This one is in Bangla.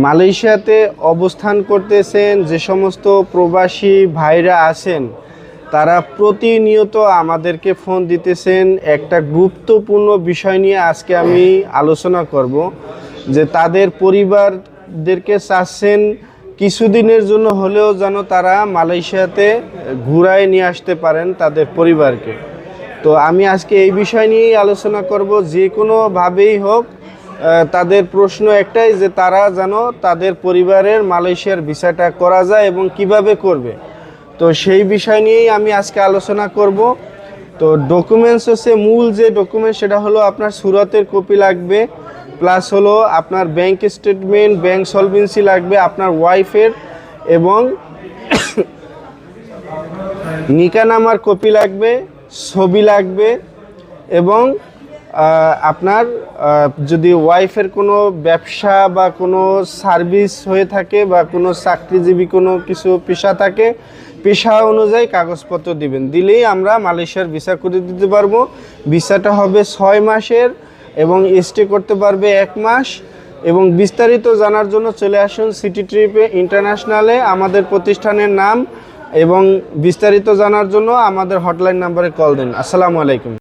মালয়েশিয়াতে অবস্থান করতেছেন যে সমস্ত প্রবাসী ভাইরা আছেন, তারা প্রতিনিয়ত আমাদেরকে ফোন দিতেছেন। একটা গুরুত্বপূর্ণ বিষয় নিয়ে আজকে আমি আলোচনা করব, যে তাদের পরিবারদেরকে চাচ্ছেন কিছুদিনের জন্য হলেও যেন তারা মালয়েশিয়াতে ঘুরায় নিয়ে আসতে পারেন তাদের পরিবারকে। তো আমি আজকে এই বিষয় নিয়েই আলোচনা করব। যে কোনোভাবেই হোক, তাদের প্রশ্ন একটাই, যে তারা যেন তাদের পরিবারের মালয়েশিয়ার ভিসাটা করা যায় এবং কিভাবে করবে। তো সেই বিষয় নিয়েই আমি আজকে আলোচনা করব। তো ডকুমেন্টস হচ্ছে, মূল যে ডকুমেন্টস সেটা হলো আপনার সুরতের কপি লাগবে, প্লাস হলো আপনার ব্যাংক স্টেটমেন্ট, ব্যাংক সলভেন্সি লাগবে, আপনার ওয়াইফের এবং নিকানামার কপি লাগবে, ছবি লাগবে, এবং আপনার যদি ওয়াইফের কোনো ব্যবসা বা কোনো সার্ভিস হয়ে থাকে বা কোনো চাকরিজীবী কোনো কিছু পেশা থাকে, পেশা অনুযায়ী কাগজপত্র দিবেন। দিলেই আমরা মালয়েশিয়ার ভিসা করে দিতে পারবো। ভিসাটা হবে 6 মাসের এবং স্টে করতে পারবে 1 মাস। এবং বিস্তারিত জানার জন্য চলে আসুন সিটি ট্রিপে ইন্টারন্যাশনালে, আমাদের প্রতিষ্ঠানের নাম, এবং বিস্তারিত জানার জন্য আমাদের হটলাইন নাম্বারে কল দিন। আসসালামু আলাইকুম।